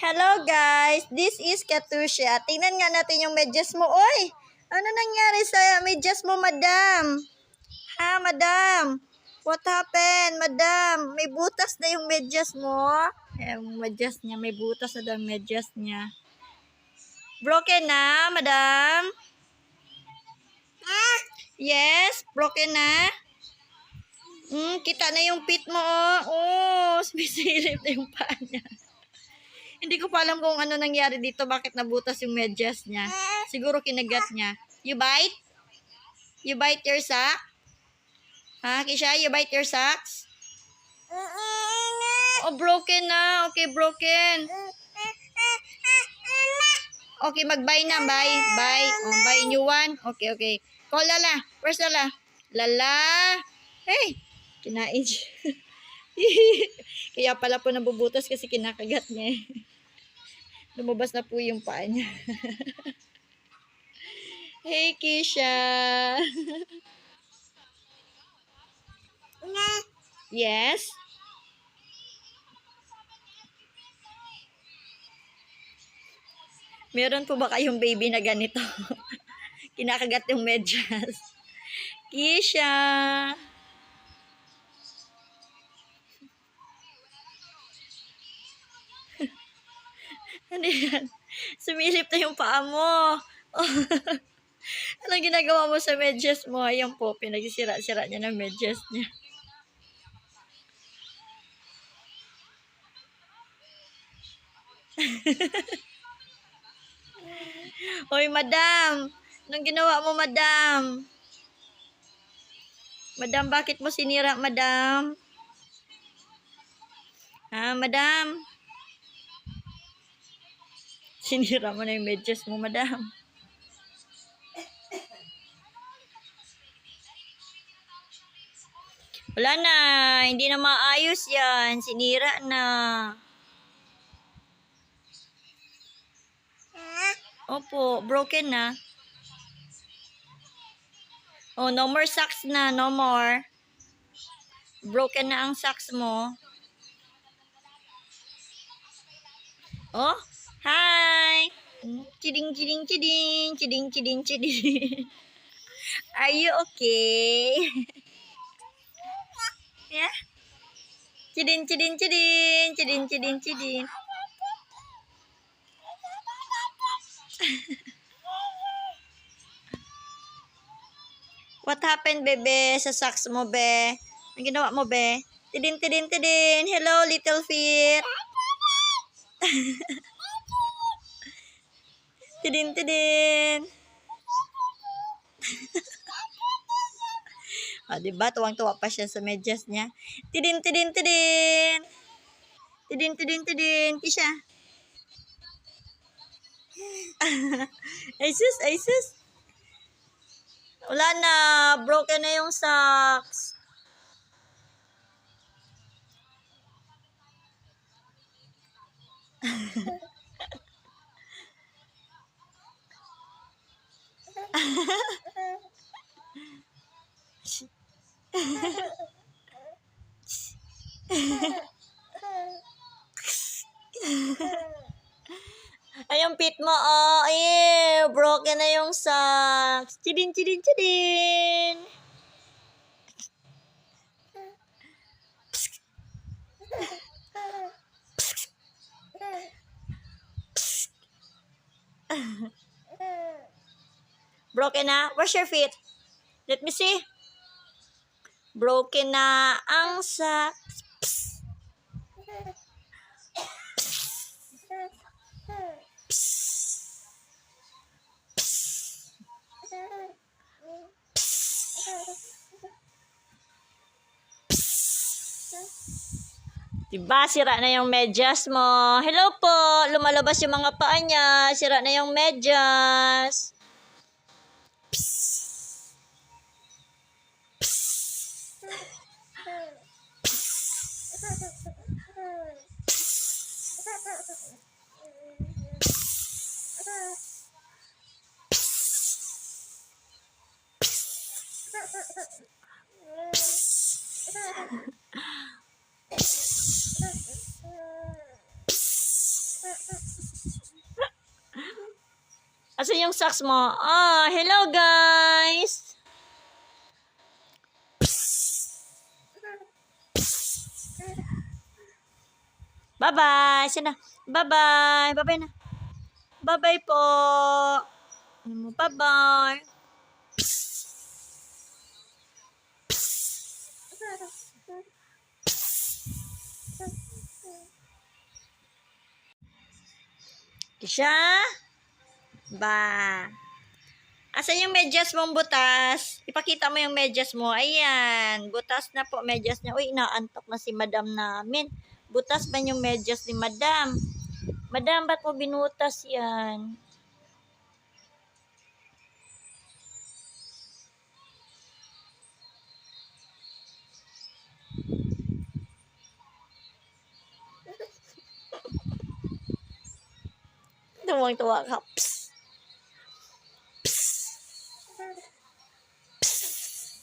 Hello guys, this is Katusha. Tingnan nga natin yung medyas mo. Oy, ano nangyari sa medyas mo, madam? Ha, madam? What happened, madam? May butas na yung medyas mo. Yung medyas niya, may butas na daw yung medyas niya. Broken na, madam? Yes, broken na. Kita na yung pit mo, oh. Oh, sumisilip na yung paa niya. Hindi ko pa alam kung ano nangyari dito, bakit nabutas yung medyas niya. Siguro kinagat niya. You bite? You bite your sock? Ha, Kisha, you bite your socks? Oh, broken na. Okay, broken. Okay, mag-bye na. Bye. Bye. Oh, bye, new one. Okay, okay. Call Lala. Where's Lala? Lala. Hey, kinain siya. Kaya pala po nabubutas kasi kinakagat niya eh. Lumabas na po yung paa niya. Hey, Kisha. Yes? Meron po ba kayong baby na ganito? Kinakagat yung medyas. Kisha. Ano yan? Sumilip na yung paa mo. Anong ginagawa mo sa medyas mo? Ayan po, pinagsisira-sira niya ng medyas niya. Hoy, madam. Anong ginawa mo, madam? Madam, bakit mo sinira, madam? Ha, madam? Sinira mo na yung medyas mo, madam. Wala na. Hindi na maayos yan. Sinira na. Opo, broken na. Oh, no more socks na. No more. Broken na ang socks mo. Oh, hi! Chiding, chiding, chiding. Chiding, chiding, chiding. Are you okay? Yeah? Chidin, chidin, chidin. Chidin, chidin, chidin. What happened, bebe? Sa socks mo, be? Ang ginawa mo, be? Tidin, tidin, tidin. Hello, little feet. Tidin, tidin. O, diba? Tuwang-tuwa pa siya sa medyas niya. Tidin, tidin, tidin. Tidin, tidin, tidin. Kisha. Ay, sus, ay, sus. Wala na. Broken na yung socks. Ay, yung pit mo, oh. Ay, broken na yung socks. Chidin, chidin, chidin. Broken na? Where's your feet? Let me see. Broken na ang socks. Diba, sira na yung medyas mo. Hello po, lumalabas yung mga paa niya. Sira na yung medyas. Asa yung socks mo? Ah, hello guys! Bye-bye! Sina? Bye-bye! Bye-bye na! Bye-bye po! Bye-bye! Kisha? Ba? Asa yung medyas mong butas? Ipakita mo yung medyas mo. Ayan. Butas na po medyas niya. Uy, inaantok na si madam namin. Butas ba yung medyas ni madam? Madam, ba't mo binutas yan? Tuwang-tuwa ka. Psst. Psst. Psst.